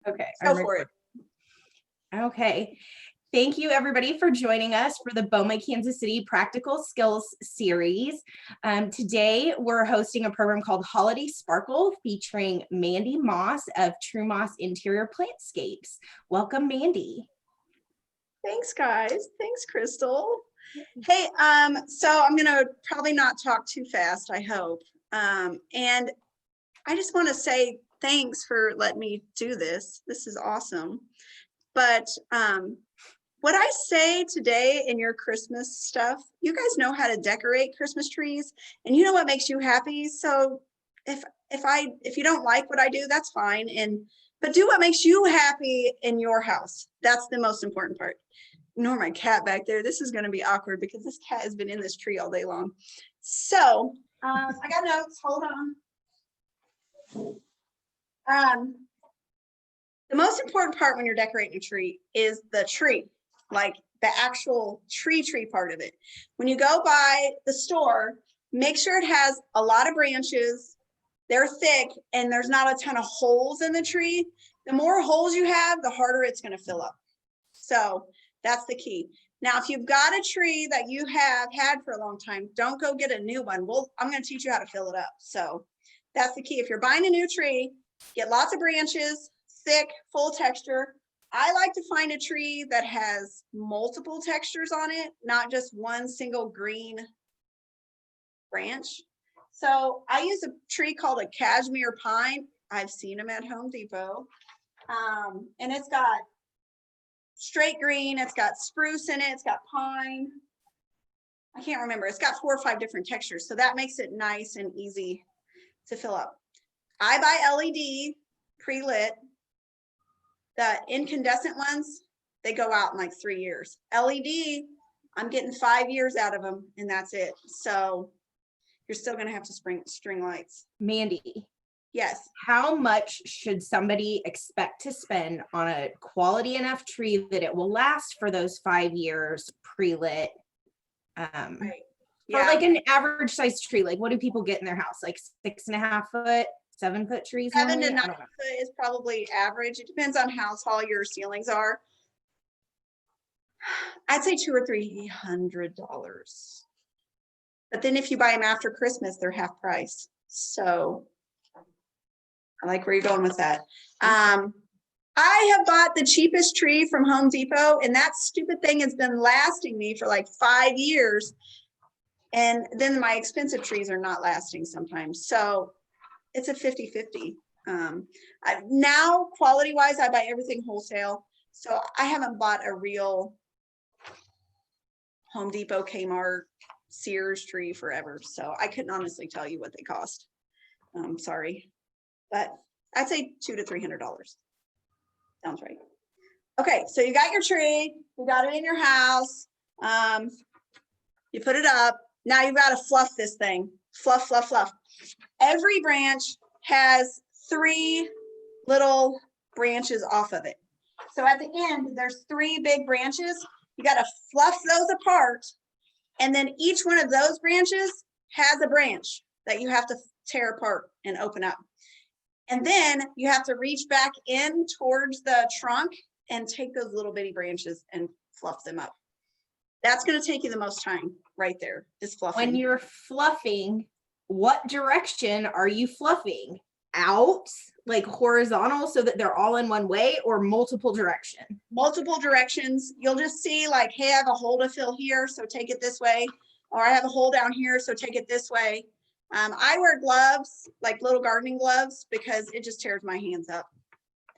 Okay. Go for it. Okay. Thank you, everybody, for joining us for the BOMA Kansas City Practical Skills Series. Today, we're hosting a program called Holiday Sparkle featuring Mandy Moss of True Moss Interior Plantscapes. Welcome, Mandy. Thanks, guys. Thanks, Crystal. Hey, so I'm going to probably not talk too fast, I hope. And I just want to say thanks for letting me do this. This is awesome. But what I say today in your Christmas stuff, you guys know how to decorate Christmas trees, and you know what makes you happy. So if you don't like what I do, that's fine. But do what makes you happy in your house. That's the most important part. Ignore my cat back there. This is going to be awkward because this cat has been in this tree all day long. So I got notes. Hold on. The most important part when you're decorating a tree is the tree, like the actual tree part of it. When you go by the store, make sure it has a lot of branches, they're thick, and there's not a ton of holes in the tree. The more holes you have, the harder it's going to fill up. So that's the key. Now, if you've got a tree that you have had for a long time, don't go get a new one. I'm going to teach you how to fill it up. So that's the key. If you're buying a new tree, get lots of branches, thick, full texture. I like to find a tree that has multiple textures on it, not just one single green branch. So I use a tree called a cashmere pine. I've seen them at Home Depot. And it's got straight green, it's got spruce in it, it's got pine. I can't remember. It's got 4 or 5 different textures. So that makes it nice and easy to fill up. I buy LED pre-lit. The incandescent ones, they go out in like 3 years. LED, I'm getting 5 years out of them, and that's it. So you're still going to have to string lights. Mandy. Yes. How much should somebody expect to spend on a quality enough tree that it will last for those 5 years pre-lit? Right. For like an average size tree, like what do people get in their house? Like 6.5 foot, 7 foot trees? 7 to 9 foot is probably average. It depends on how tall your ceilings are. I'd say $200 or $300. But then if you buy them after Christmas, they're half price. So I like where you're going with that. I have bought the cheapest tree from Home Depot, and that stupid thing has been lasting me for like 5 years. And then my expensive trees are not lasting sometimes. So it's a 50-50. Now, quality-wise, I buy everything wholesale. So I haven't bought a real Home Depot, Kmart, Sears tree forever. So I couldn't honestly tell you what they cost. Sorry. But I'd say $200 to $300. Sounds right. Okay, so you got your tree. You got it in your house. You put it up. Now you've got to fluff this thing. Fluff, fluff, fluff. Every branch has 3 little branches off of it. So at the end, there's 3 big branches. You got to fluff those apart. And then each one of those branches has a branch that you have to tear apart and open up. And then you have to reach back in towards the trunk and take those little bitty branches and fluff them up. That's going to take you the most time right there, is fluffing. When you're fluffing, what direction are you fluffing? Out, like horizontal, so that they're all in one way, or multiple direction? Multiple directions. You'll just see like, hey, I have a hole to fill here, so take it this way. Or I have a hole down here, so take it this way. I wear gloves, like little gardening gloves, because it just tears my hands up.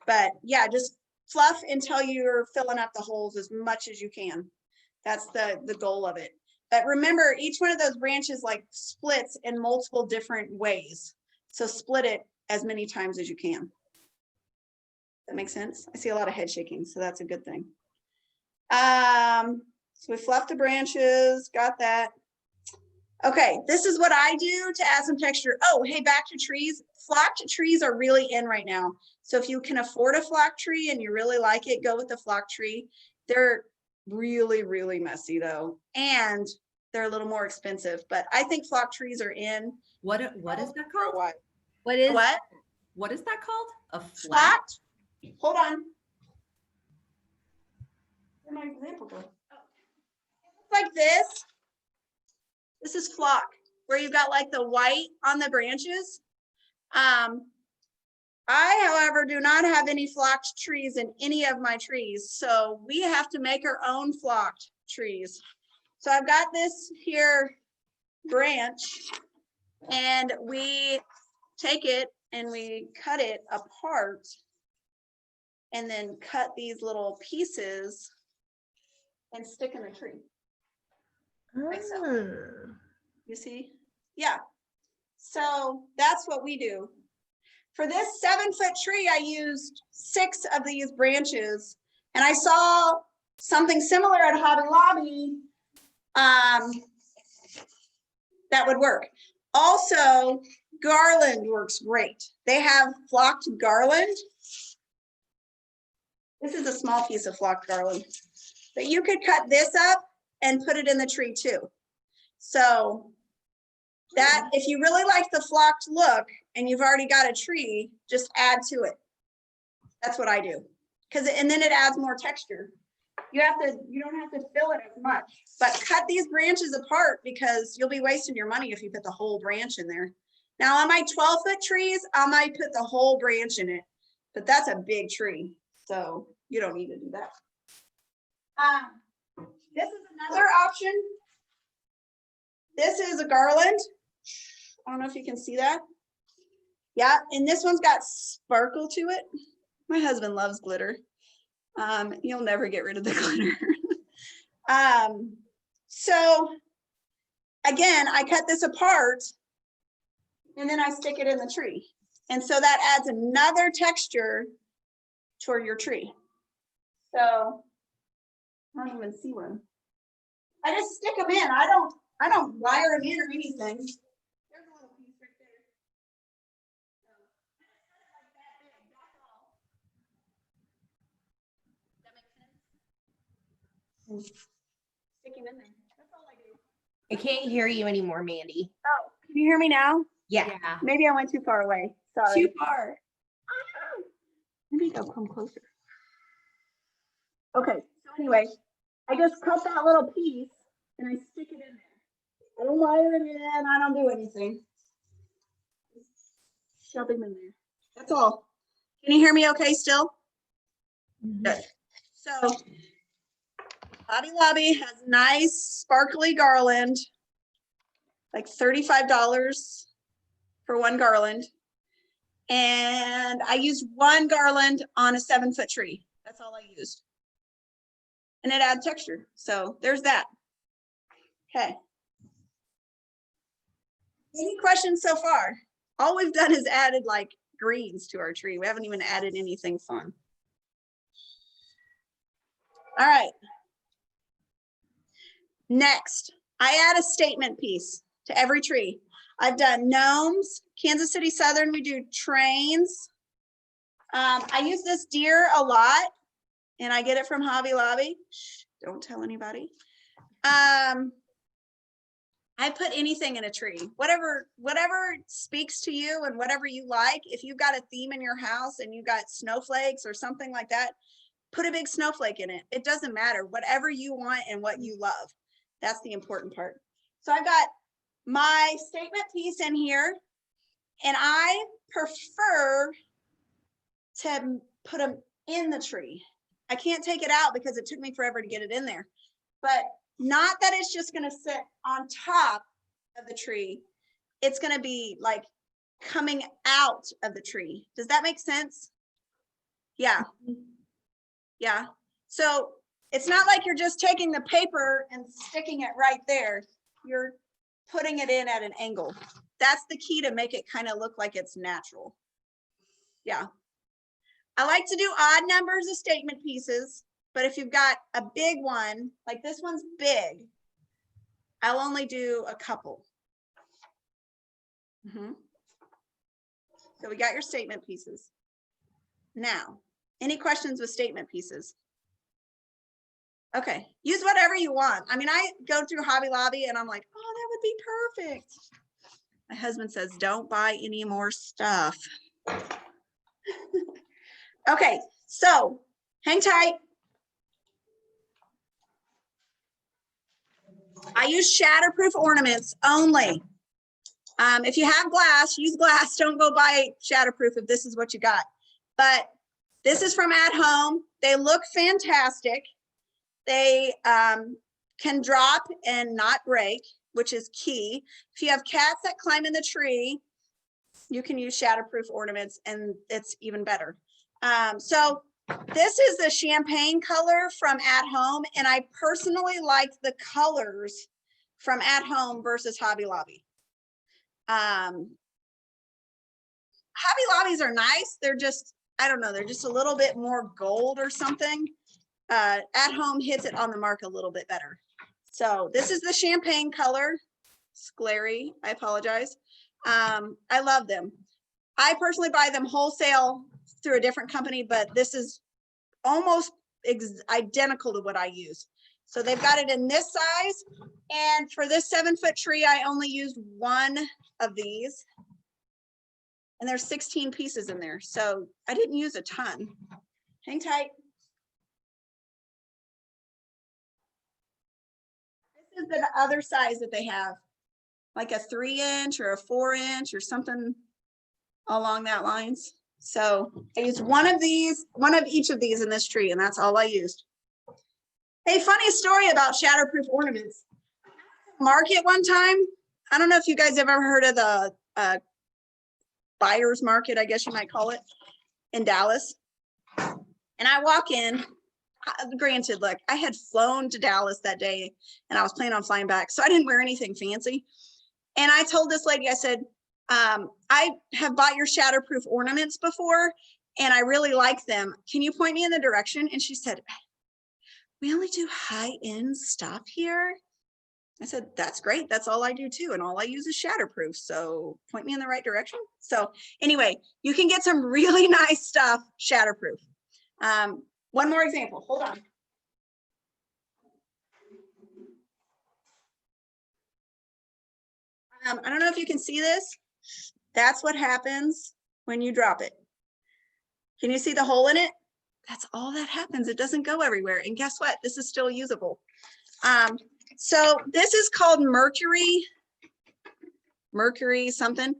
But yeah, just fluff until you're filling up the holes as much as you can. That's the goal of it. But remember, each one of those branches like splits in multiple different ways. So split it as many times as you can. That makes sense? I see a lot of head shaking, so that's a good thing. So we fluffed the branches, got that. Okay, this is what I do to add some texture. Oh, hey, back to trees. Flocked trees are really in right now. So if you can afford a flock tree and you really like it, go with the flock tree. They're really, really messy though. And they're a little more expensive, but I think flock trees are in. What is that called? What? What is that called? A Flocked hold on. Where'd my example go? Like this. This is flock, where you've got like the white on the branches. I, however, do not have any flocked trees in any of my trees, so we have to make our own flocked trees. So I've got this here branch, and we take it and we cut it apart and then cut these little pieces and stick in the tree. Like so. You see? Yeah. So that's what we do. For this 7-foot tree, I used 6 of these branches, and I saw something similar at Hobby Lobby that would work. Also, garland works great. They have flocked garland. This is a small piece of flocked garland, but you could cut this up and put it in the tree too. So that, if you really like the flocked look and you've already got a tree, just add to it. That's what I do. And then it adds more texture. You don't have to fill it as much, but cut these branches apart because you'll be wasting your money if you put the whole branch in there. Now on my 12-foot trees, I might put the whole branch in it, but that's a big tree, so you don't need to do that. This is another option. This is a garland. I don't know if you can see that. Yeah, and this one's got sparkle to it. My husband loves glitter. You'll never get rid of the glitter. So again, I cut this apart and then I stick it in the tree. And so that adds another texture toward your tree. So I don't even see one. I just stick them in. I don't wire them in or anything. There's a little piece right there. That makes sense? Stick him in there. That's all I do. I can't hear you anymore, Mandy. Oh, can you hear me now? Yeah. Maybe I went too far away. Sorry. Too far. Maybe I'll come closer. Okay, so anyway, I just cut that little piece and I stick it in there. I don't wire it in, I don't do anything. Just shove him in there. That's all. Can you hear me okay still? Good. So Hobby Lobby has nice sparkly garland, like $35 for one garland. And I used one garland on a 7-foot tree. That's all I used. And it adds texture. So there's that. Okay. Any questions so far? All we've done is added like greens to our tree. We haven't even added anything fun. All right. Next, I add a statement piece to every tree. I've done gnomes, Kansas City Southern, we do trains. I use this deer a lot and I get it from Hobby Lobby. Shh, don't tell anybody. I put anything in a tree, whatever speaks to you and whatever you like. If you've got a theme in your house and you've got snowflakes or something like that, put a big snowflake in it. It doesn't matter, whatever you want and what you love. That's the important part. So I've got my statement piece in here, and I prefer to put them in the tree. I can't take it out because it took me forever to get it in there, but not that it's just going to sit on top of the tree. It's going to be like coming out of the tree. Does that make sense? Yeah. Yeah. So it's not like you're just taking the paper and sticking it right there. You're putting it in at an angle. That's the key to make it kind of look like it's natural. Yeah. I like to do odd numbers of statement pieces, but if you've got a big one, like this one's big, I'll only do a couple. So we got your statement pieces. Now, any questions with statement pieces? Okay, use whatever you want. I mean, I go through Hobby Lobby and I'm like, oh, that would be perfect. My husband says, don't buy any more stuff. Okay, so hang tight. I use shatterproof ornaments only. If you have glass, use glass. Don't go buy shatterproof if this is what you got. But this is from At Home. They look fantastic. They can drop and not break, which is key. If you have cats that climb in the tree, you can use shatterproof ornaments and it's even better. So this is the champagne color from At Home, and I personally like the colors from At Home versus Hobby Lobby. Hobby Lobbies are nice. They're just, I don't know, they're just a little bit more gold or something. At Home hits it on the mark a little bit better. So this is the champagne color. Sclary, I apologize. I love them. I personally buy them wholesale through a different company, but this is almost identical to what I use. So they've got it in this size. And for this 7-foot tree, I only used one of these. And there's 16 pieces in there. So I didn't use a ton. Hang tight. This is the other size that they have, like a 3-inch or a 4-inch or something along that lines. So I used one of these, one of each of these in this tree, and that's all I used. Hey, funny story about shatterproof ornaments. Market one time, I don't know if you guys have ever heard of the buyer's market, I guess you might call it, in Dallas. And I walk in, granted, look, I had flown to Dallas that day and I was planning on flying back, so I didn't wear anything fancy. And I told this lady, I said, I have bought your shatterproof ornaments before and I really like them. Can you point me in the direction? And she said, we only do high-end stuff here. I said, that's great. That's all I do too. And all I use is shatterproof. So point me in the right direction. So anyway, you can get some really nice stuff shatterproof. One more example. Hold on. I don't know if you can see this. That's what happens when you drop it. Can you see the hole in it? That's all that happens. It doesn't go everywhere. And guess what? This is still usable. So this is called Mercury something.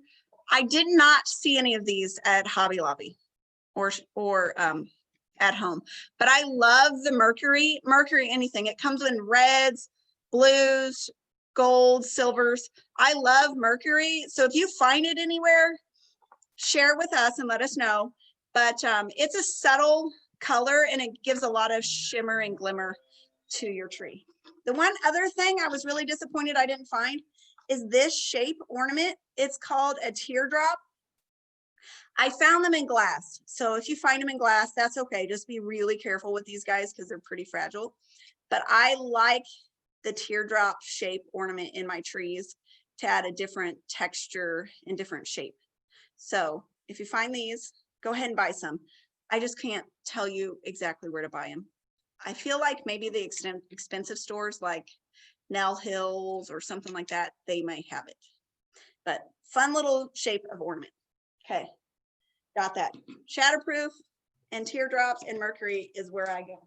I did not see any of these at Hobby Lobby or At Home, but I love the Mercury anything. It comes in reds, blues, gold, silvers. I love Mercury. So if you find it anywhere, share with us and let us know. But it's a subtle color and it gives a lot of shimmer and glimmer to your tree. The one other thing I was really disappointed I didn't find is this shape ornament. It's called a teardrop. I found them in glass. So if you find them in glass, that's okay. Just be really careful with these guys because they're pretty fragile. But I like the teardrop shape ornament in my trees to add a different texture and different shape. So if you find these, go ahead and buy some. I just can't tell you exactly where to buy them. I feel like maybe the expensive stores like Nell Hills or something like that, they may have it. But fun little shape of ornament. Okay, got that. Shatterproof and teardrops and Mercury is where I go.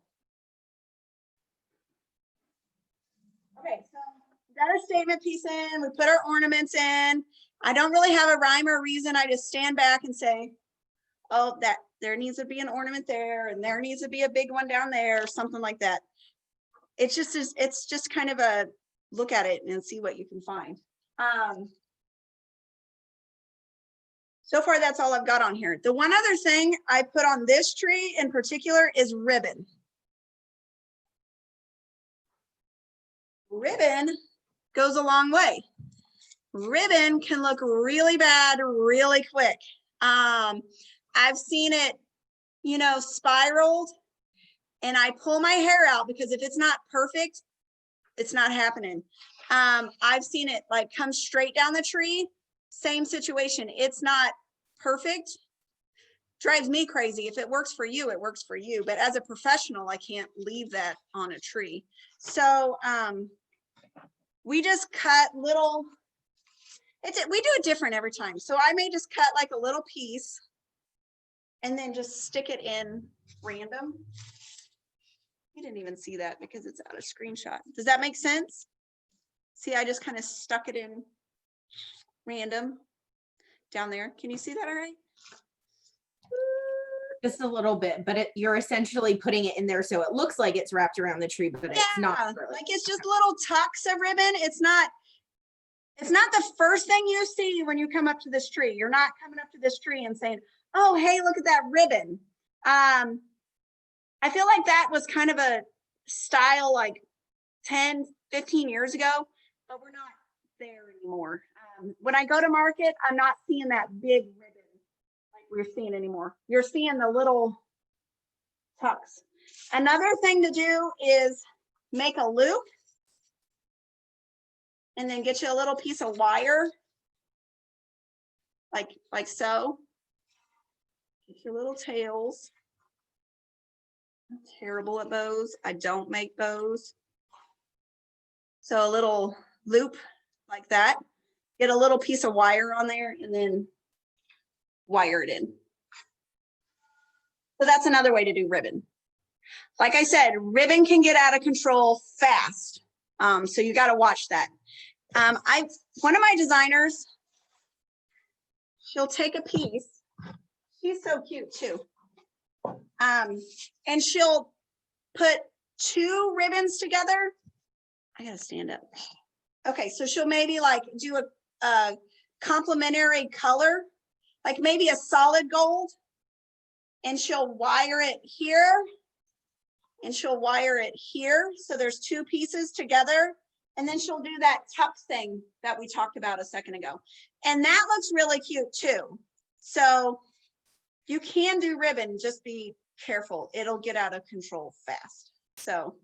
Okay, so we got our statement piece in, we put our ornaments in. I don't really have a rhyme or reason. I just stand back and say, oh, that there needs to be an ornament there and there needs to be a big one down there or something like that. It's just kind of a look at it and see what you can find. So far, that's all I've got on here. The one other thing I put on this tree in particular is ribbon. Ribbon goes a long way. Ribbon can look really bad really quick. I've seen it, you know, spiraled, and I pull my hair out because if it's not perfect, it's not happening. I've seen it like come straight down the tree. Same situation. It's not perfect. Drives me crazy. If it works for you, it works for you. But as a professional, I can't leave that on a tree. So we just cut little, we do it different every time. So I may just cut like a little piece and then just stick it in random. You didn't even see that because it's out of screenshot. Does that make sense? See, I just kind of stuck it in random down there. Can you see that all right? Just a little bit, but you're essentially putting it in there so it looks like it's wrapped around the tree, but it's not really. Like it's just little tucks of ribbon. It's not the first thing you see when you come up to this tree. You're not coming up to this tree and saying, oh, hey, look at that ribbon. I feel like that was kind of a style like 10, 15 years ago, but we're not there anymore. When I go to market, I'm not seeing that big ribbon like we're seeing anymore. You're seeing the little tucks. Another thing to do is make a loop and then get you a little piece of wire like so. Get your little tails. I'm terrible at bows. I don't make bows. So a little loop like that. Get a little piece of wire on there and then wire it in. So that's another way to do ribbon. Like I said, ribbon can get out of control fast. So you got to watch that. One of my designers, she'll take a piece. She's so cute too. And she'll put two ribbons together. I gotta stand up. Okay, so she'll maybe like do a complementary color, like maybe a solid gold, and she'll wire it here, and she'll wire it here. So there's two pieces together, and then she'll do that tuck thing that we talked about a second ago. And that looks really cute too. So you can do ribbon, just be careful. It'll get out of control fast. So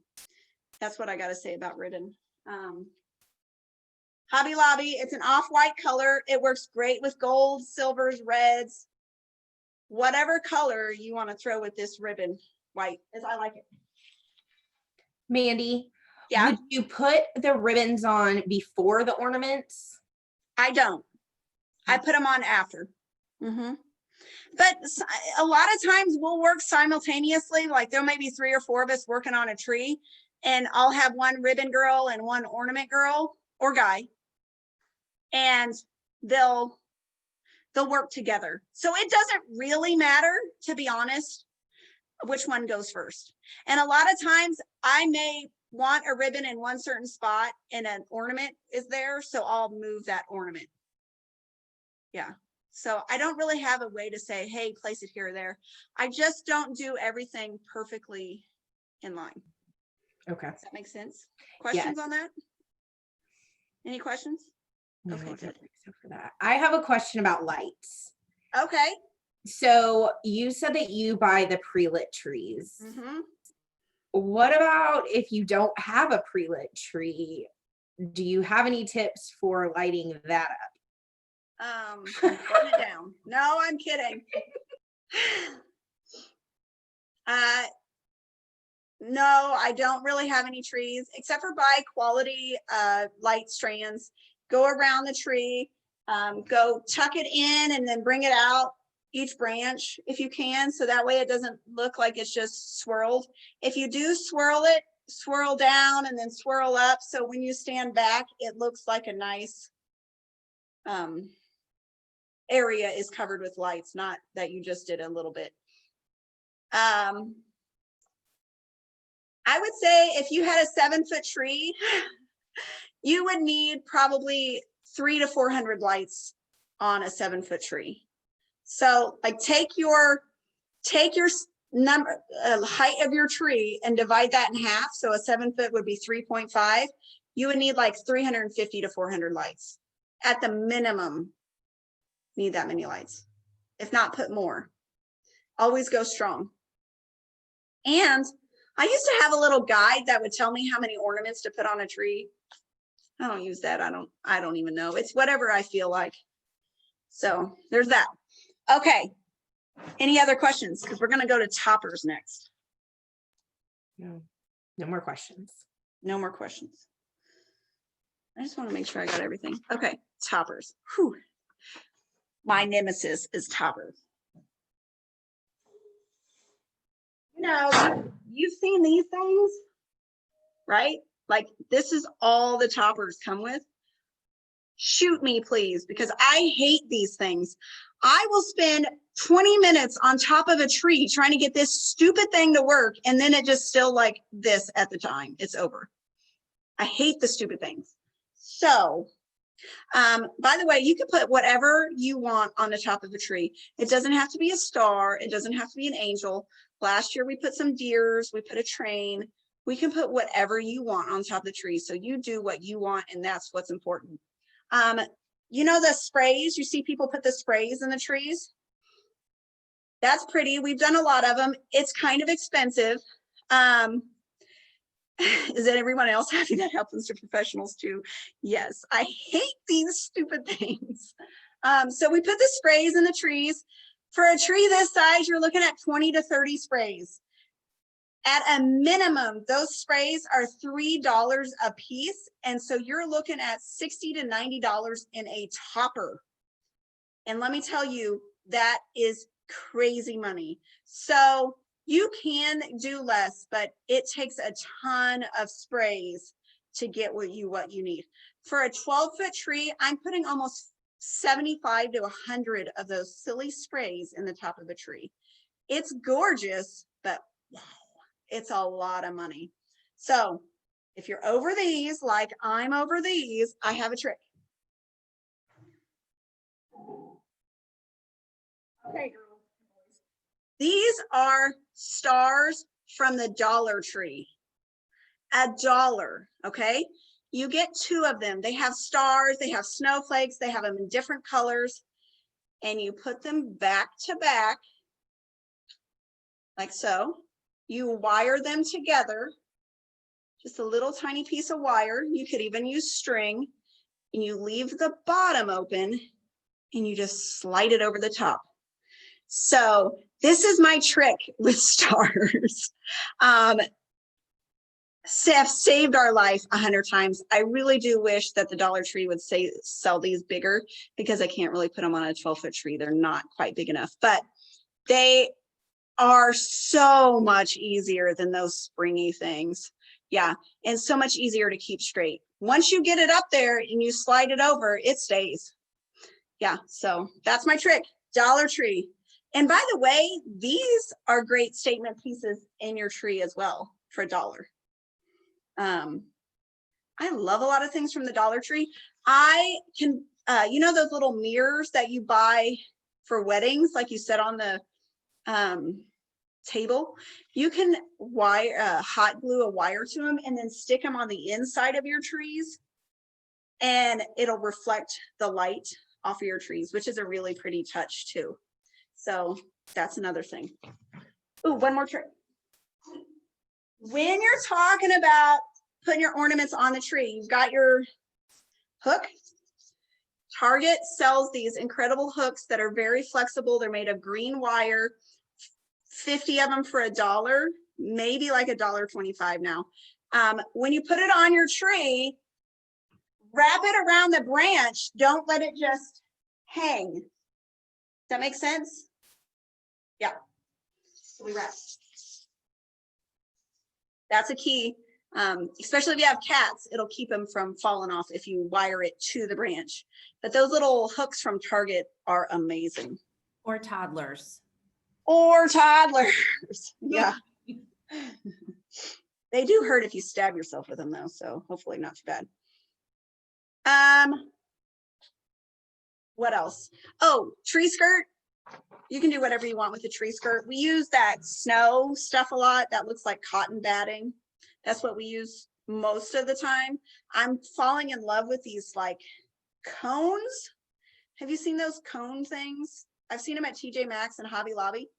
that's what I got to say about ribbon. Hobby Lobby, it's an off-white color. It works great with gold, silvers, reds, whatever color you want to throw with this ribbon. White, as I like it. Mandy, yeah. Would you put the ribbons on before the ornaments? I don't. I put them on after. Mm-hmm. But a lot of times we'll work simultaneously. Like there may be 3 or 4 of us working on a tree, and I'll have one ribbon girl and one ornament girl or guy, and they'll work together. So it doesn't really matter, to be honest, which one goes first. And a lot of times I may want a ribbon in one certain spot and an ornament is there, so I'll move that ornament. Yeah. So I don't really have a way to say, hey, place it here or there. I just don't do everything perfectly in line. Okay. Does that make sense? Questions on that? Any questions? No, okay, I don't good. think so for that. I have a question about lights. Okay. So you said that you buy the pre-lit trees. Mm-hmm. What about if you don't have a pre-lit tree? Do you have any tips for lighting that up? Burn it down. No, I'm kidding. No, I don't really have any trees except for buy quality light strands. Go around the tree, go tuck it in and then bring it out each branch if you can, so that way it doesn't look like it's just swirled. If you do swirl it, swirl down and then swirl up, so when you stand back it looks like a nice area is covered with lights, not that you just did a little bit. I would say if you had a 7-foot tree, you would need probably 300 to 400 lights on a 7-foot tree. So like take your number height of your tree and divide that in half. So a 7-foot would be 3.5. You would need like 350 to 400 lights at the minimum. Need that many lights, if not put more. Always go strong. And I used to have a little guide that would tell me how many ornaments to put on a tree. I don't use that. I don't even know. It's whatever I feel like. So there's that. Okay. Any other questions? Because we're going to go to toppers next. No more questions. No more questions. I just want to make sure I got everything. Okay. Toppers. Whew. My nemesis is toppers. You've seen these things, right? Like this is all the toppers come with. Shoot me, please, because I hate these things. I will spend 20 minutes on top of a tree trying to get this stupid thing to work, and then it just still like this at the time. It's over. I hate the stupid things. So, by the way, you can put whatever you want on the top of a tree. It doesn't have to be a star. It doesn't have to be an angel. Last year, we put some deers. We put a train. We can put whatever you want on top of the tree. So you do what you want, and that's what's important. You know the sprays, you see people put the sprays in the trees? That's pretty. We've done a lot of them. It's kind of expensive. Is that everyone else happy? That happens to professionals too? Yes, I hate these stupid things. So we put the sprays in the trees. For a tree this size, you're looking at 20 to 30 sprays. At a minimum, those sprays are $3 a piece. And so you're looking at $60 to $90 in a topper. And let me tell you, that is crazy money. So you can do less, but it takes a ton of sprays to get what you need. For a 12-foot tree, I'm putting almost 75 to 100 of those silly sprays in the top of a tree. It's gorgeous, but wow. It's a lot of money. So if you're over these, like I'm over these, I have a trick. Okay, girls. These are stars from the Dollar Tree. $1, okay? You get 2 of them. They have stars, they have snowflakes, they have them in different colors, and you put them back to back, like so. You wire them together, just a little tiny piece of wire. You could even use string, and you leave the bottom open and you just slide it over the top. So this is my trick with stars. Have saved our life 100 times. I really do wish that the Dollar Tree would sell these bigger, because I can't really put them on a 12-foot tree. They're not quite big enough, but they are so much easier than those springy things. Yeah, and so much easier to keep straight. Once you get it up there and you slide it over, it stays. Yeah, so that's my trick, Dollar Tree. And by the way, these are great statement pieces in your tree as well for $1. I love a lot of things from the Dollar Tree. I can, you know those little mirrors that you buy for weddings, like you set on the table? You can hot glue a wire to them and then stick them on the inside of your trees, and it'll reflect the light off of your trees, which is a really pretty touch too. So that's another thing. Ooh, one more trick. When you're talking about putting your ornaments on the tree, you've got your hook. Target sells these incredible hooks that are very flexible. They're made of green wire, 50 of them for $1, maybe like $1.25 now. When you put it on your tree, wrap it around the branch. Don't let it just hang. Does that make sense? Yeah. So we wrap. That's a key. Especially if you have cats, it'll keep them from falling off if you wire it to the branch. But those little hooks from Target are amazing. Or toddlers. Or toddlers. Yeah. They do hurt if you stab yourself with them though, so hopefully not too bad. What else? Oh, tree skirt. You can do whatever you want with the tree skirt. We use that snow stuff a lot. That looks like cotton batting. That's what we use most of the time. I'm falling in love with these like cones. Have you seen those cone things? I've seen them at TJ Maxx and Hobby Lobby.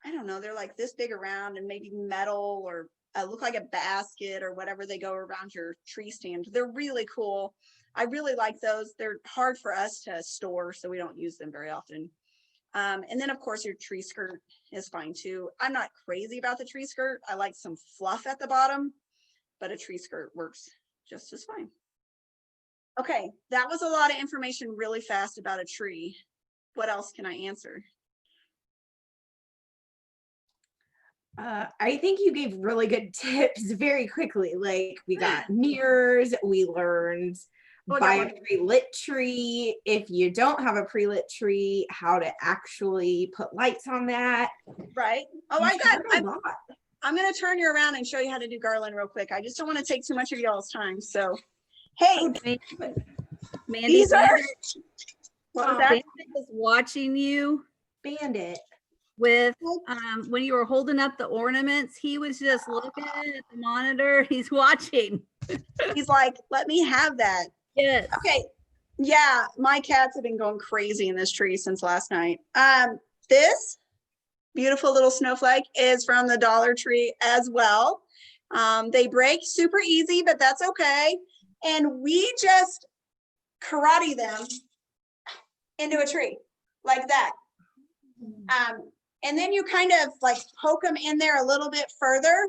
I don't know, they're like this big around and maybe metal, or look like a basket or whatever. They go around your tree stand. They're really cool. I really like those. They're hard for us to store, so we don't use them very often. And then of course your tree skirt is fine too. I'm not crazy about the tree skirt. I like some fluff at the bottom, but a tree skirt works just as fine. Okay, that was a lot of information really fast about a tree. What else can I answer? I think you gave really good tips very quickly. Like we got mirrors, we learned buy a pre-lit tree. If you don't have a pre-lit tree, how to actually put lights on that. Right. Oh, I'm going to turn you around and show you how to do garland real quick. I just don't want to take too much of y'all's time. So, hey, Mandy, these are. What was that? Bandit was watching you. Bandit. With when you were holding up the ornaments, he was just looking at the monitor. He's watching. He's like, let me have that. Yes. Okay. Yeah, my cats have been going crazy in this tree since last night. This beautiful little snowflake is from the Dollar Tree as well. They break super easy, but that's okay. And we just karate them into a tree like that. And then you kind of like poke them in there a little bit further.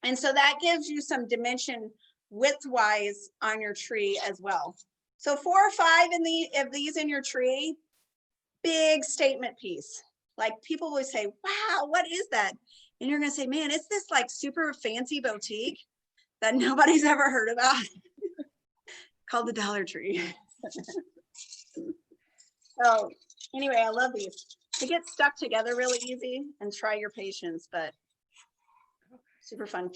And so that gives you some dimension width-wise on your tree as well. So 4 or 5 of these in your tree, big statement piece. Like people always say, wow, what is that? And you're gonna say, man, it's this like super fancy boutique that nobody's ever heard about called the Dollar Tree. So anyway, I love these. They get stuck together really easy, and try your patience, but super fun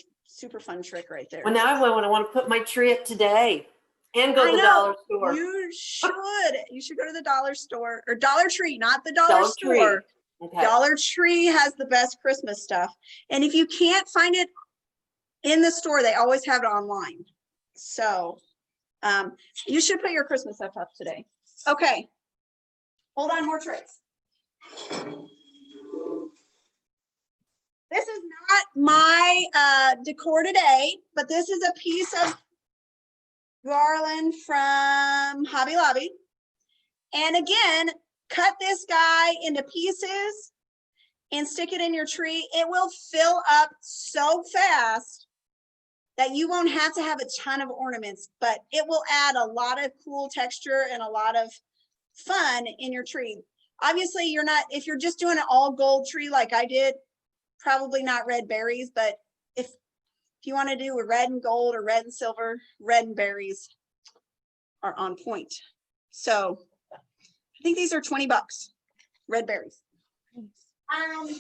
trick right there. Well, now I want to put my tree up today and go to the dollar store. You should go to the dollar store or Dollar Tree, not the dollar store. Okay. Dollar Tree has the best Christmas stuff. And if you can't find it in the store, they always have it online. So you should put your Christmas stuff up today. Okay. Hold on, more tricks. This is not my decor today, but this is a piece of garland from Hobby Lobby. And again, cut this guy into pieces and stick it in your tree. It will fill up so fast that you won't have to have a ton of ornaments, but it will add a lot of cool texture and a lot of fun in your tree. Obviously, you're not, if you're just doing an all gold tree like I did, probably not red berries, but if you want to do a red and gold or red and silver, red and berries are on point. So I think these are $20, red berries. This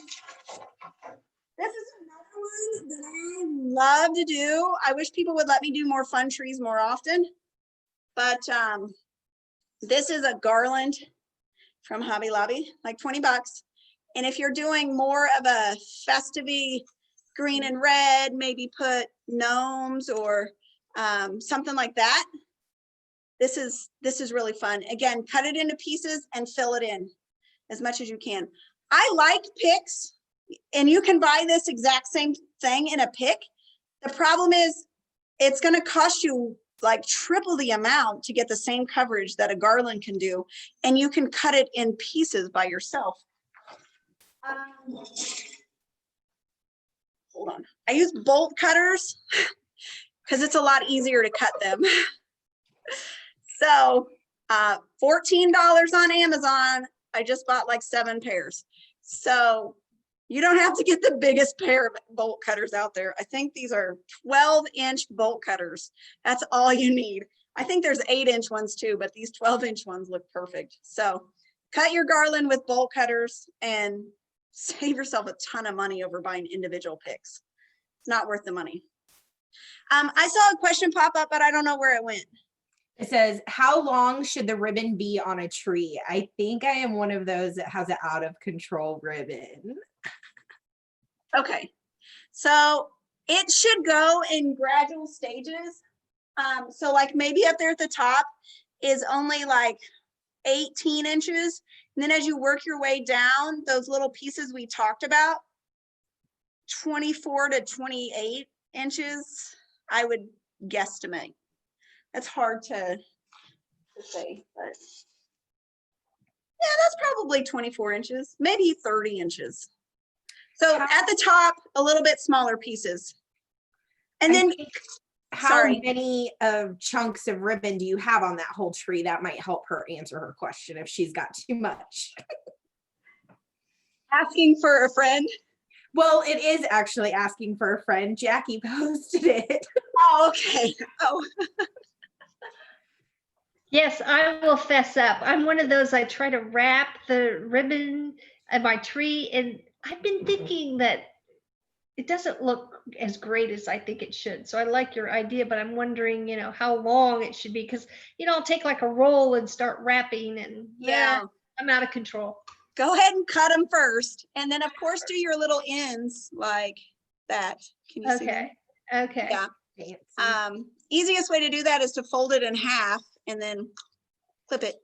is another one that I love to do. I wish people would let me do more fun trees more often, but this is a garland from Hobby Lobby, like $20. And if you're doing more of a festive green and red, maybe put gnomes or something like that. This is really fun. Again, cut it into pieces and fill it in as much as you can. I like picks, and you can buy this exact same thing in a pick. The problem is it's going to cost you like triple the amount to get the same coverage that a garland can do, and you can cut it in pieces by yourself. Hold on. I use bolt cutters because it's a lot easier to cut them. So $14 on Amazon. I just bought like 7 pairs. So you don't have to get the biggest pair of bolt cutters out there. I think these are 12-inch bolt cutters. That's all you need. I think there's 8-inch ones too, but these 12-inch ones look perfect. So cut your garland with bolt cutters and save yourself a ton of money over buying individual picks. It's not worth the money. I saw a question pop up, but I don't know where it went. It says, how long should the ribbon be on a tree? I think I am one of those that has an out of control ribbon. Okay, so it should go in gradual stages. So like maybe up there at the top is only like 18 inches. And then as you work your way down, those little pieces we talked about, 24 to 28 inches, I would guesstimate. That's hard to say, but yeah, that's probably 24 inches, maybe 30 inches. So at the top, a little bit smaller pieces. And then how many chunks of ribbon do you have on that whole tree? That might help her answer her question if she's got too much. Asking for a friend. Well, it is actually asking for a friend. Jackie posted it. Oh, okay. Oh, Yes, I will fess up. I'm one of those, I try to wrap the ribbon at my tree, and I've been thinking that it doesn't look as great as I think it should. So I like your idea, but I'm wondering, how long it should be, because, I'll take like a roll and start wrapping, and yeah. I'm out of control. Go ahead and cut them first. And then of course do your little ends like that. Can you see them? Okay. Yeah. Easiest way to do that is to fold it in half and then clip it.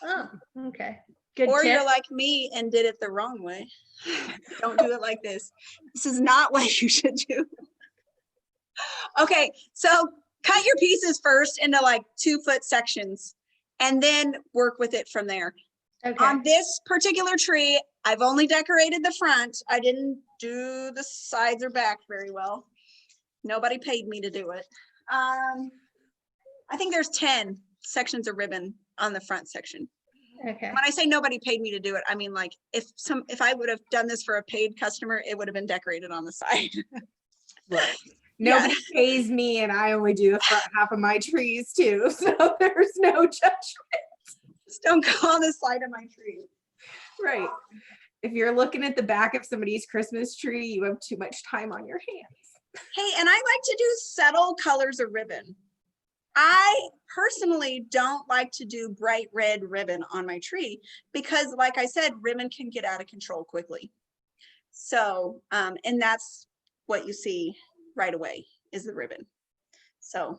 Oh, okay. Good Or tip. you're like me and did it the wrong way. Don't do it like this. This is not what you should do. Okay, so cut your pieces first into like 2-foot sections and then work with it from there. Okay. On this particular tree, I've only decorated the front. I didn't do the sides or back very well. Nobody paid me to do it. I think there's 10 sections of ribbon on the front section. Okay. When I say nobody paid me to do it, I mean like if I would have done this for a paid customer, it would have been decorated on the side. Right. Nobody pays me, and I only do the front half of my trees too. So there's no judgment. Just don't go on the side of my tree. Right. If you're looking at the back of somebody's Christmas tree, you have too much time on your hands. Hey, and I like to do subtle colors of ribbon. I personally don't like to do bright red ribbon on my tree because, like I said, ribbon can get out of control quickly. So, and that's what you see right away is the ribbon. So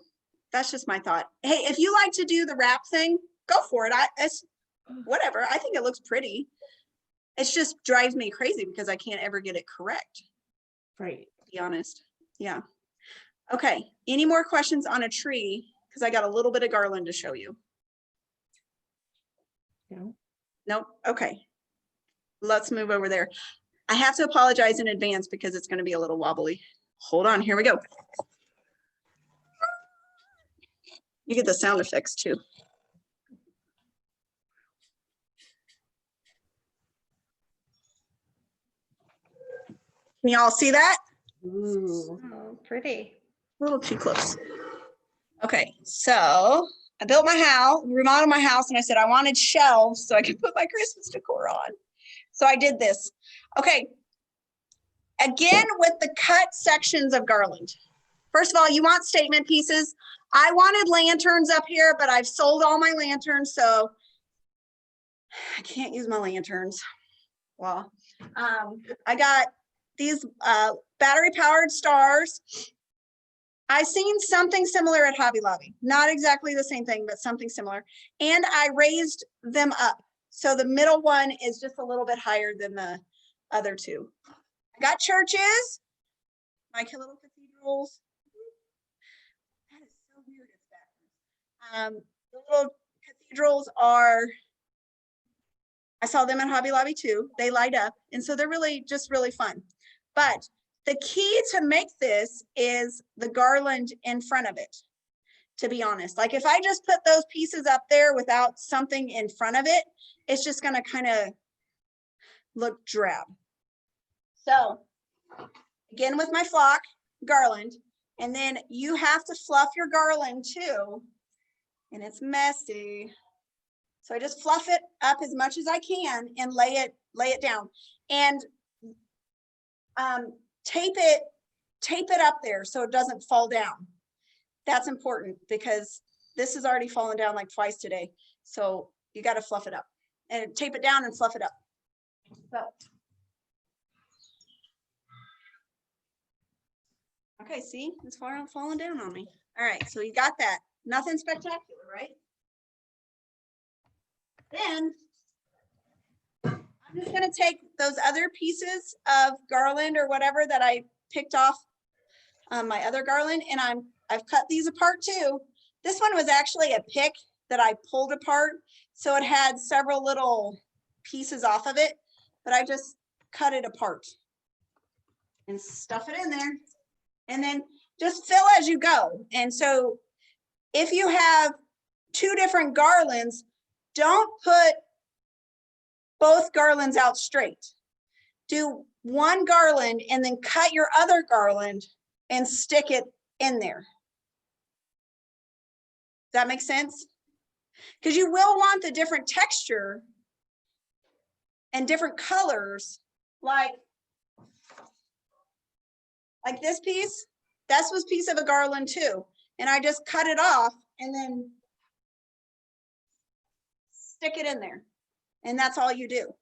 that's just my thought. Hey, if you like to do the wrap thing, go for it. It's whatever. I think it looks pretty. It just drives me crazy because I can't ever get it correct. Right. To be honest. Yeah. Okay. Any more questions on a tree? Because I got a little bit of garland to show you. No. Nope. Okay. Let's move over there. I have to apologize in advance because it's going to be a little wobbly. Hold on. Here we go. You get the sound effects too. Can you all see that? Ooh. Oh, pretty. A little too close. Okay, so I built my house, remodeled my house, and I said I wanted shelves so I could put my Christmas decor on. So I did this. Okay, again with the cut sections of garland. First of all, you want statement pieces. I wanted lanterns up here, but I've sold all my lanterns, so I can't use my lanterns. Well, I got these battery powered stars. I've seen something similar at Hobby Lobby, not exactly the same thing, but something similar. And I raised them up. So the middle one is just a little bit higher than the other two. I got churches, like little cathedrals. That is so weird. It's backwards. The little cathedrals are, I saw them at Hobby Lobby too. They light up. And so they're really just really fun. But the key to make this is the garland in front of it, to be honest. Like if I just put those pieces up there without something in front of it, it's just going to kind of look drab. So again, with my flock garland, and then you have to fluff your garland too. And it's messy. So I just fluff it up as much as I can and lay it down. And tape it up there so it doesn't fall down. That's important because this has already fallen down like twice today. So you got to fluff it up and tape it down and fluff it up. So. Okay, see, it's falling down on me. All right, so you got that. Nothing spectacular, right? Then I'm just going to take those other pieces of garland or whatever that I picked off my other garland, and I've cut these apart too. This one was actually a pick that I pulled apart, so it had several little pieces off of it, but I just cut it apart and stuff it in there, and then just fill as you go. And so if you have two different garlands, don't put both garlands out straight. Do one garland and then cut your other garland and stick it in there. Does that make sense? Because you will want the different texture and different colors, like this piece. This was a piece of a garland too. And I just cut it off and then stick it in there. And that's all you do.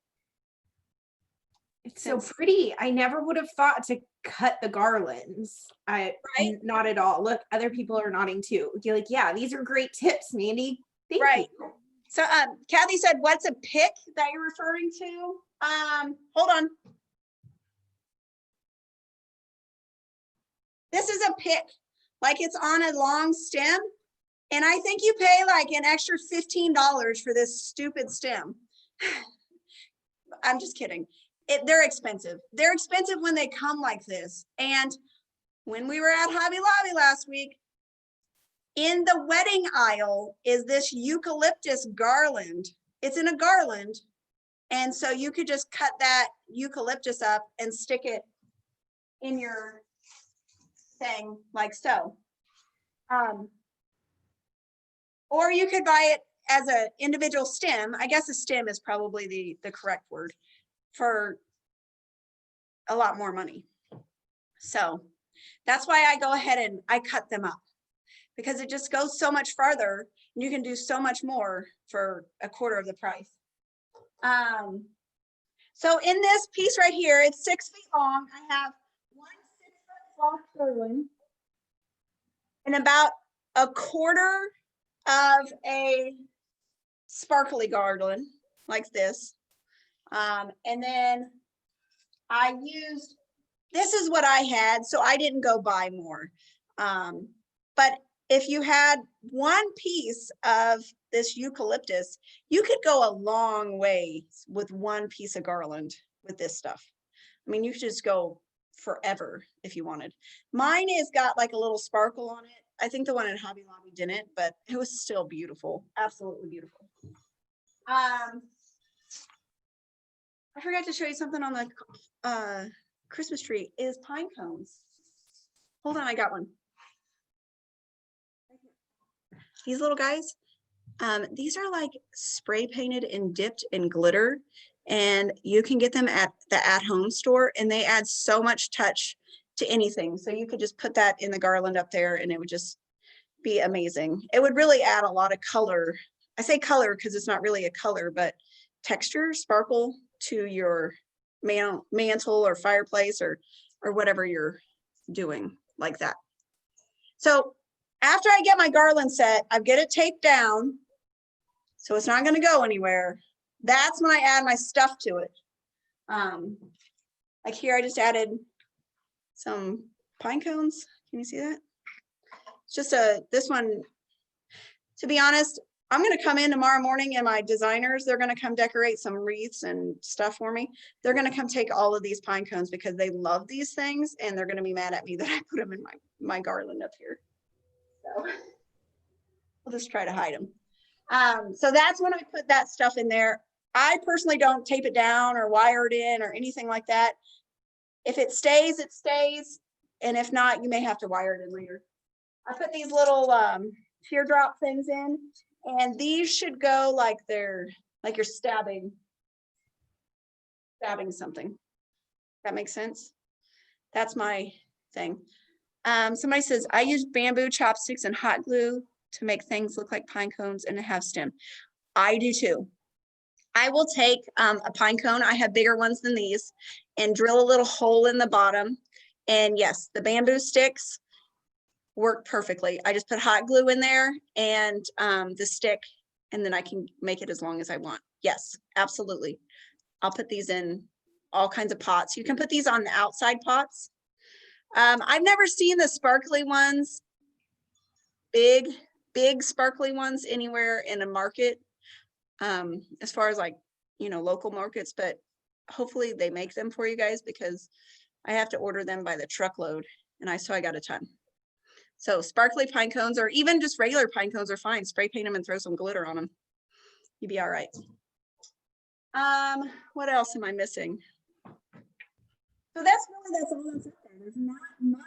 It's so pretty. I never would have thought to cut the garlands. Right? Not at all. Look, other people are nodding too. You're like, yeah, these are great tips, Mandy. Thank Right. you. So Kathy said, what's a pick that you're referring to? Hold on. This is a pick, like it's on a long stem. And I think you pay like an extra $15 for this stupid stem. I'm just kidding. They're expensive. They're expensive when they come like this. And when we were at Hobby Lobby last week, in the wedding aisle is this eucalyptus garland. It's in a garland. And so you could just cut that eucalyptus up and stick it in your thing like so. Or you could buy it as an individual stem. I guess a stem is probably the correct word, for a lot more money. So that's why I go ahead and I cut them up, because it just goes so much farther and you can do so much more for a quarter of the price. So in this piece right here, it's 6 feet long. I have one 6-foot long garland and about a quarter of a sparkly garland like this. And then I used, this is what I had, so I didn't go buy more. But if you had one piece of this eucalyptus, you could go a long way with one piece of garland with this stuff. I mean, you could just go forever if you wanted. Mine has got like a little sparkle on it. I think the one at Hobby Lobby didn't, but it was still beautiful. Absolutely beautiful. I forgot to show you something on the Christmas tree is pine cones. Hold on, I got one. These little guys, these are like spray painted and dipped in glitter, and you can get them at the at-home store, and they add so much touch to anything. So you could just put that in the garland up there and it would just be amazing. It would really add a lot of color. I say color because it's not really a color, but texture, sparkle to your mantle or fireplace or whatever you're doing like that. So after I get my garland set, I get it taped down so it's not going to go anywhere. That's when I add my stuff to it. Like here, I just added some pine cones. Can you see that? It's just this one, to be honest, I'm going to come in tomorrow morning and my designers, they're going to come decorate some wreaths and stuff for me. They're going to come take all of these pine cones because they love these things and they're going to be mad at me that I put them in my garland up here. So I'll just try to hide them. So that's when I put that stuff in there. I personally don't tape it down or wire it in or anything like that. If it stays, it stays. And if not, you may have to wire it in later. I put these little teardrop things in, and these should go like they're like you're stabbing something. That makes sense. That's my thing. Somebody says, I use bamboo chopsticks and hot glue to make things look like pine cones and have stem. I do too. I will take a pine cone, I have bigger ones than these, and drill a little hole in the bottom. And yes, the bamboo sticks work perfectly. I just put hot glue in there and the stick, and then I can make it as long as I want. Yes, absolutely. I'll put these in all kinds of pots. You can put these on the outside pots. I've never seen the sparkly ones, big sparkly ones anywhere in a market, as far as like, you know, local markets, but hopefully they make them for you guys because I have to order them by the truckload, and I got a ton. So sparkly pine cones or even just regular pine cones are fine. Spray paint them and throw some glitter on them. You'd be all right. What else am I missing? So that's all that's up there. There's not much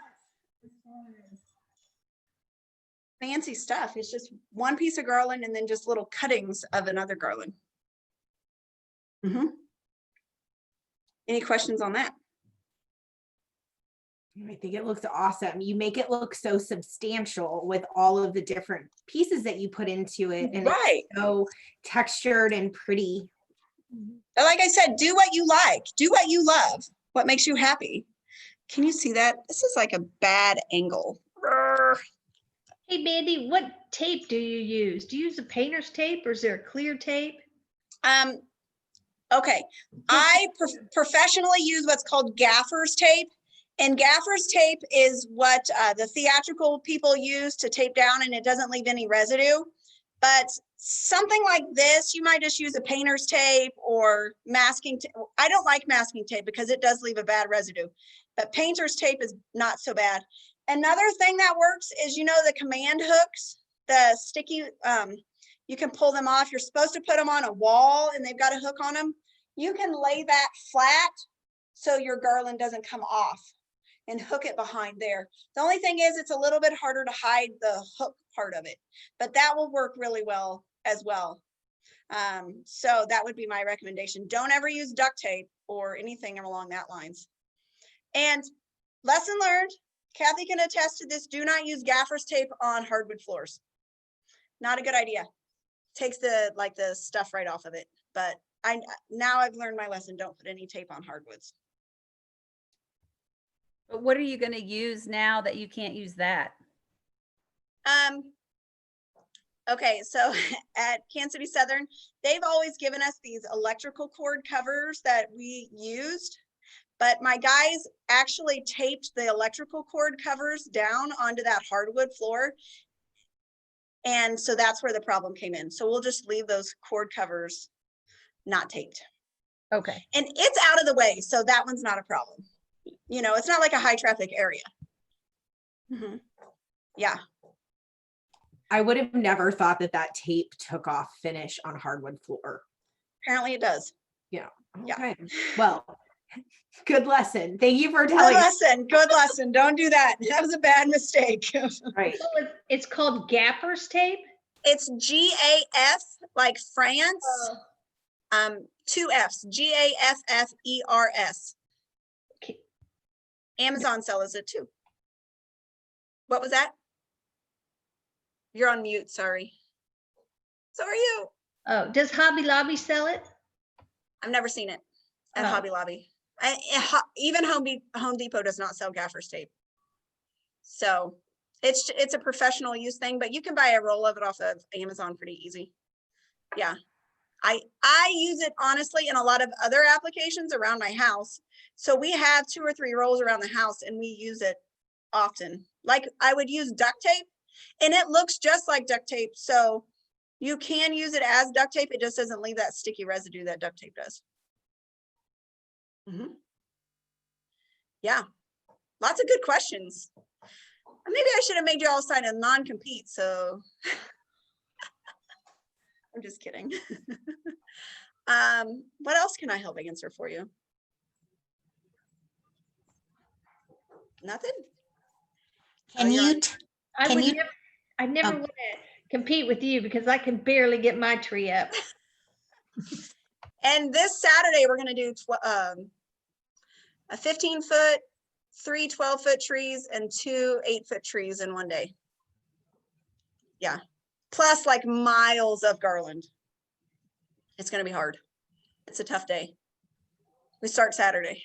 as far as fancy stuff. It's just one piece of garland and then just little cuttings of another garland. Any questions on that? I think it looks awesome. You make it look so substantial with all of the different pieces that you put into it, and Right. it's so textured and pretty. Like I said, do what you like. Do what you love. What makes you happy. Can you see that? This is like a bad angle. Hey, Mandy, what tape do you use? Do you use a painter's tape or is there a clear tape? Okay. I professionally use what's called gaffer's tape. And gaffer's tape is what the theatrical people use to tape down, and it doesn't leave any residue. But something like this, you might just use a painter's tape or masking tape. I don't like masking tape because it does leave a bad residue, but painter's tape is not so bad. Another thing that works is, you know, the command hooks, the sticky, you can pull them off. You're supposed to put them on a wall and they've got a hook on them. You can lay that flat so your garland doesn't come off and hook it behind there. The only thing is it's a little bit harder to hide the hook part of it, but that will work really well as well. So that would be my recommendation. Don't ever use duct tape or anything along that lines. And lesson learned, Kathy can attest to this, do not use gaffer's tape on hardwood floors. Not a good idea. Takes the stuff right off of it. But now I've learned my lesson, don't put any tape on hardwoods. But what are you going to use now that you can't use that? Okay, so at Kansas City Southern, they've always given us these electrical cord covers that we used, but my guys actually taped the electrical cord covers down onto that hardwood floor. And so that's where the problem came in. So we'll just leave those cord covers not taped. Okay. And it's out of the way, so that one's not a problem. You know, it's not like a high traffic area. Yeah. I would have never thought that tape took off finish on hardwood floor. Apparently it does. Yeah. Yeah. Okay. Well, good lesson. Thank you for Good telling. lesson. Good lesson. Don't do that. That was a bad mistake. Right. So it's called gaffer's tape? It's GAF, like France. Two F's. GAFFERS. Okay. Amazon sells it too. What was that? You're on mute. Sorry. So are you. Oh, does Hobby Lobby sell it? I've never seen it at Oh. Hobby Lobby. Even Home Depot does not sell gaffer's tape. So it's a professional use thing, but you can buy a roll of it off of Amazon pretty easy. Yeah. I use it honestly in a lot of other applications around my house. So we have 2 or 3 rolls around the house and we use it often. Like I would use duct tape and it looks just like duct tape. So you can use it as duct tape. It just doesn't leave that sticky residue that duct tape does. Yeah, lots of good questions. Maybe I should have made you all sign a non-compete. So I'm just kidding. What else can I help answer for you? Nothing? Can you, I Can would you- never, I never Oh. want to compete with you because I can barely get my tree up. And this Saturday, we're going to do a 15-foot, 3 12-foot trees, and 2 8-foot trees in one day. Yeah. Plus like miles of garland. It's going to be hard. It's a tough day. We start Saturday.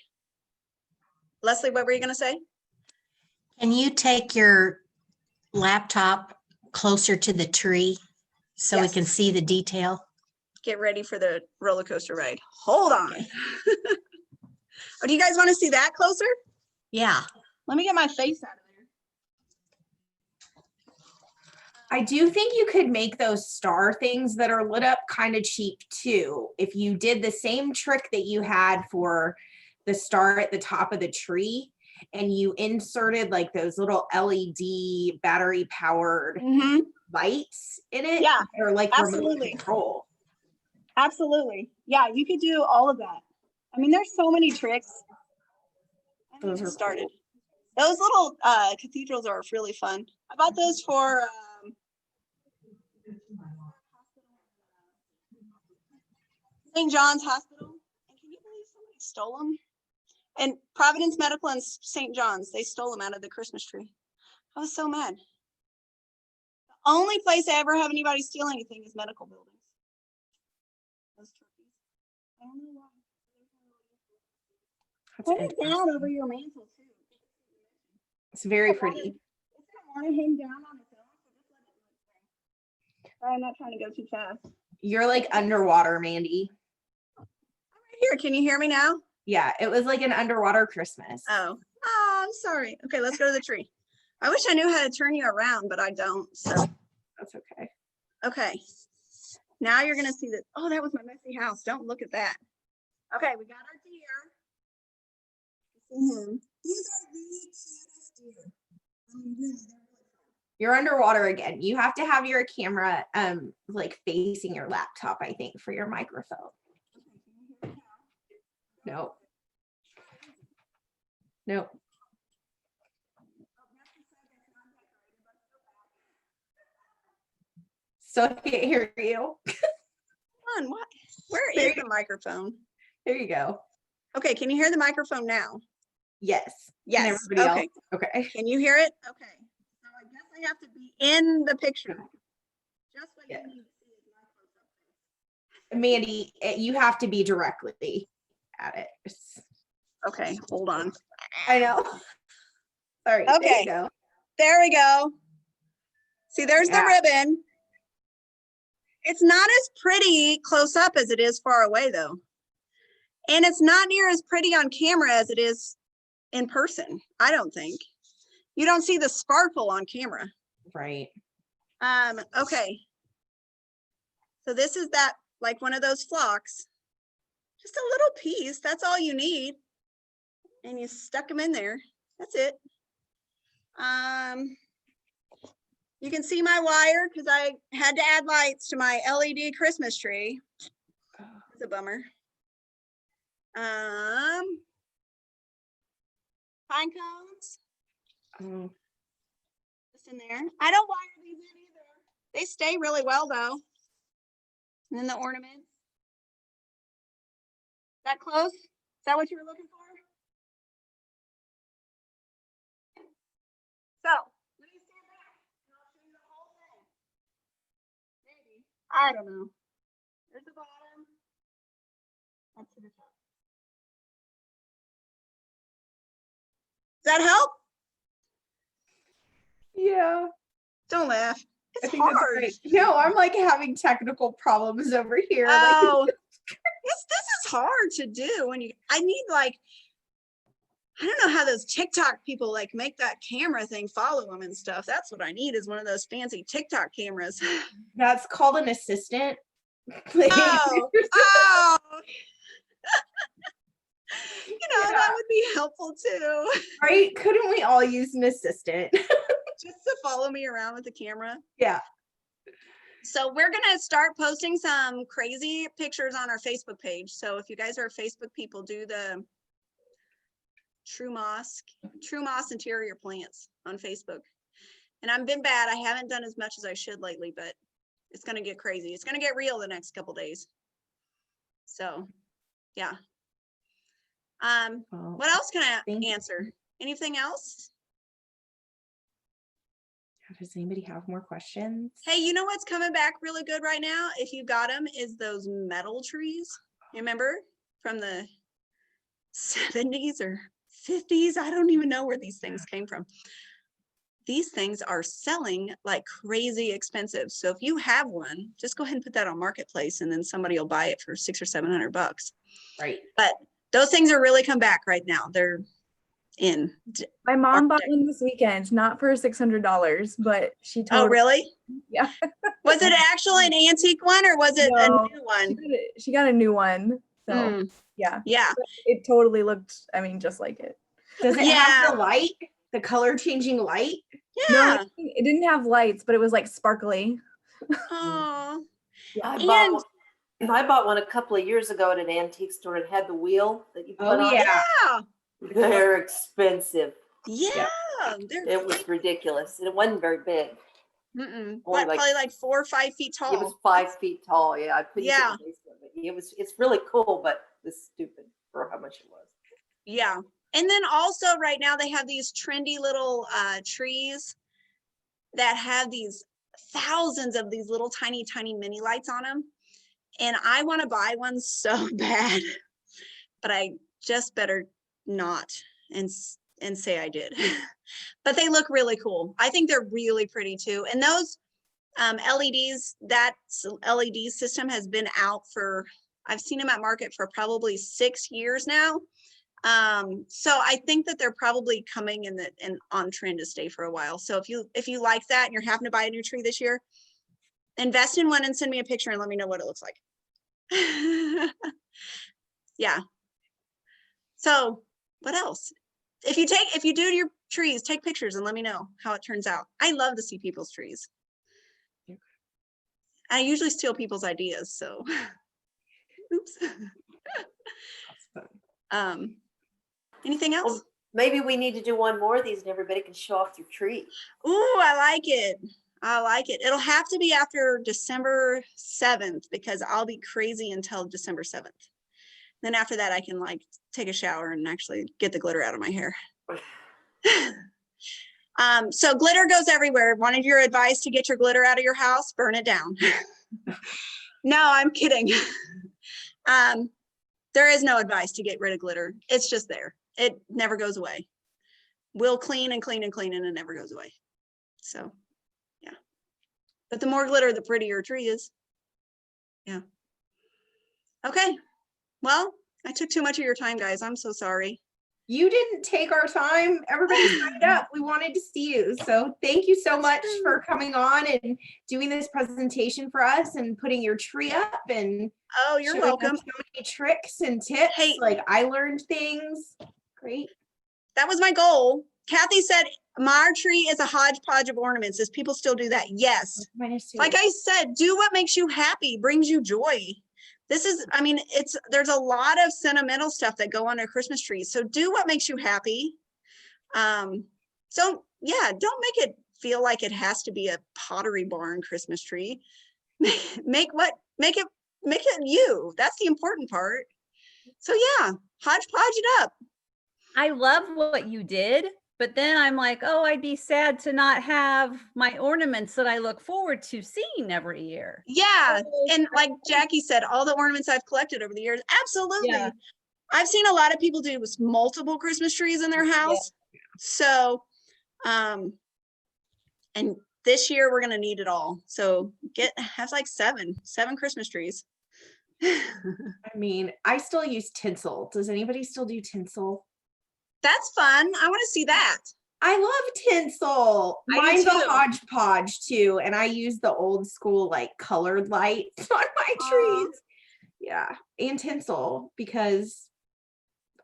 Leslie, what were you going to say? can you take your laptop closer to the tree so we Yes. can see the detail? Get ready for the roller coaster ride. Hold on. Oh, do you guys want to see that closer? Yeah. Let me get my face out of there. I do think you could make those star things that are lit up kind of cheap too. If you did the same trick that you had for the star at the top of the tree and you inserted like those little LED battery powered lights in it, Yeah, or like remote absolutely. control. Absolutely. Yeah, you could do all of that. I mean, there's so many tricks. Those are started. cool. Those little cathedrals are really fun. I bought those for St. John's Hospital. And can you believe somebody stole them? And Providence Medical and St. John's, they stole them out of the Christmas tree. I was so mad. The only place I ever have anybody steal anything is medical buildings. Those turkeys. I don't know why. That's Put it interesting. down over your mantle too. It's very pretty. It's gonna want to hang down on its own, so just let it look. I'm not trying to go too fast. You're like underwater, Mandy. I'm right here. Can you hear me now? Yeah, it was like an underwater Christmas. Oh, I'm sorry. Okay, let's go to the tree. I wish I knew how to turn you around, but I don't. So, That's okay. okay. Now you're gonna see that. Oh, that was my messy house. Don't look at that. Okay, we got our deer. See him. These are the cutest deer. I mean, really, they're really fun. You're underwater again. You have to have your camera like facing your laptop, I think, for your microphone. No. No. So I can't hear you. Come on, what? Where There is the microphone? There you go. Okay, can you hear the microphone now? Yes. Yes. And everybody Okay. else? Okay. Can you hear it? Okay. So I guess I have to be in the picture. Just what Yeah. you need to see is my close-up face. Mandy, you have to be directly at it. Okay, hold on. I know. Sorry. There Okay. you go. There we go. See, there's the Yeah. ribbon. It's not as pretty close up as it is far away though. And it's not near as pretty on camera as it is in person, I don't think. You don't see the sparkle on camera. Right. Okay. So this is that, like one of those flocks. Just a little piece, that's all you need. And you stuck them in there, that's it. You can see my wire because I had to add lights to my LED Christmas tree. It's a bummer. Pine cones, Oh, just in there. I don't wire these in either. They stay really well though. And then the ornaments. That close? Is that what you were looking for? So, let me stand back and I'll show you the whole thing. Maybe. I don't know. There's the bottom. That's to the top. Does that help? yeah. Don't laugh. I It's think that's hard. great. No, I'm like having technical problems over here. Oh, this is hard to do when you, I need like, I don't know how those TikTok people like make that camera thing follow them and stuff. That's what I need is one of those fancy TikTok cameras. That's called an assistant. Oh, oh. That would be helpful too. Right? Couldn't we all use an assistant? Just to follow me around with the camera. Yeah. So we're going to start posting some crazy pictures on our Facebook page. So if you guys are Facebook people, do the True Moss interior plants on Facebook. And I've been bad. I haven't done as much as I should lately, but it's going to get crazy. It's going to get real the next couple days. So, yeah. Well, What else can I thank you. answer? Anything else? Does anybody have more questions? Hey, you know what's coming back really good right now? If you got them, is those metal trees. Remember from the 70s or 50s? I don't even know where these things came from. These things are selling like crazy expensive. So if you have one, just go ahead and put that on Marketplace and then somebody will buy it for $600 or $700. Right. But those things are really come back right now. They're in. My mom bought one this weekend, not for $600, but she told Oh, really? Yeah. Was it actually an antique one or was it No, a new one? she got a new one. So Mm, yeah, yeah. it totally looked, I mean, just like it. Does it Yeah. have the light? The color changing light? No, Yeah. it didn't have lights, but it was like sparkly. Oh. I And- bought one a couple of years ago at an antique store. It had the wheel that you put Oh on. yeah. Yeah. They're expensive. Yeah, It was ridiculous. And it wasn't very big. what, like- probably like 4 or 5 feet tall. It was 5 feet tall. Yeah, I put it in Yeah. the basement. It's really cool, but it's stupid for how much it was. Yeah. And then also right now they have these trendy little trees that have these thousands of these little tiny mini lights on them. And I want to buy one so bad, but I just better not and say I did. But they look really cool. I think they're really pretty too. And those LEDs, that LED system has been out for, I've seen them at market for probably 6 years now. So I think that they're probably coming in on trend to stay for a while. So if you like that and you're having to buy a new tree this year, invest in one and send me a picture and let me know what it looks like. Yeah. So what else? If you do your trees, take pictures and let me know how it turns out. I love to see people's trees. I usually steal people's ideas, so oops. Anything else? Well, maybe we need to do one more of these and everybody can show off their tree. Ooh, I like it. I like it. It'll have to be after December 7th because I'll be crazy until December 7th. Then after that, I can like take a shower and actually get the glitter out of my hair. So glitter goes everywhere. Wanted your advice to get your glitter out of your house? Burn it down. No, I'm kidding. There is no advice to get rid of glitter. It's just there. It never goes away. We'll clean and clean and clean and it never goes away. So yeah. But the more glitter, the prettier a tree is. Yeah. Okay. Well, I took too much of your time, guys. I'm so sorry. You didn't take our time. Everybody signed up. We wanted to see you. So thank you so much for coming on and doing this presentation for us and putting your tree up and Oh, you're showing us welcome. so many tricks and tips. Hey. Like I learned things. Great. That was my goal. Kathy said, my tree is a hodgepodge of ornaments. Does people still do that? Yes. Minus 2. Like I said, do what makes you happy, brings you joy. This is, I mean, there's a lot of sentimental stuff that go on a Christmas tree. So do what makes you happy. So yeah, don't make it feel like it has to be a Pottery Barn Christmas tree. Make it you. That's the important part. So yeah, hodgepodge it up. I love what you did, but then I'm like, oh, I'd be sad to not have my ornaments that I look forward to seeing every year. Yeah. And like Jackie said, all the ornaments I've collected over the years. Absolutely. Yeah. I've seen a lot of people do with multiple Christmas trees in their house. Yeah. So, and this year we're going to need it all. So have like seven Christmas trees. I mean, I still use tinsel. Does anybody still do tinsel? That's fun. I want to see that. I love tinsel. Mine's a hodgepodge too. And I use the old school like colored lights on my trees. Yeah. And tinsel because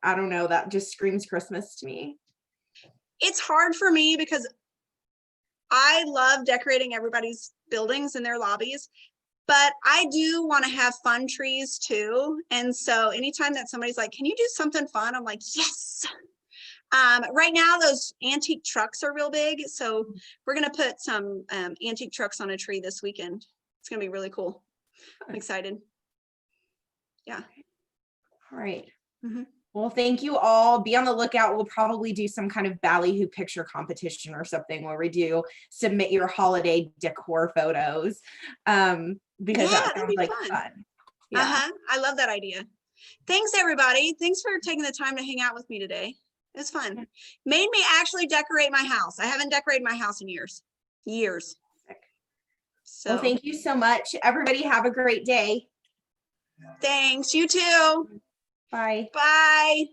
I don't know, that just screams Christmas to me. It's hard for me because I love decorating everybody's buildings and their lobbies, but I do want to have fun trees too. And so anytime that somebody's like, can you do something fun? I'm like, yes. Right now, those antique trucks are real big. So we're going to put some antique trucks on a tree this weekend. It's going to be really cool. I'm excited. Yeah. All right. Mm-hmm. Well, thank you all. Be on the lookout. We'll probably do some kind of ballyhoo picture competition or something where we do submit your holiday decor photos. Because that sounds like fun. Yeah. I love that idea. Thanks, everybody. Thanks for taking the time to hang out with me today. It was fun. Made me actually decorate my house. I haven't decorated my house in years. So well, thank you so much. Everybody have a great day. Thanks. You too. Bye. Bye.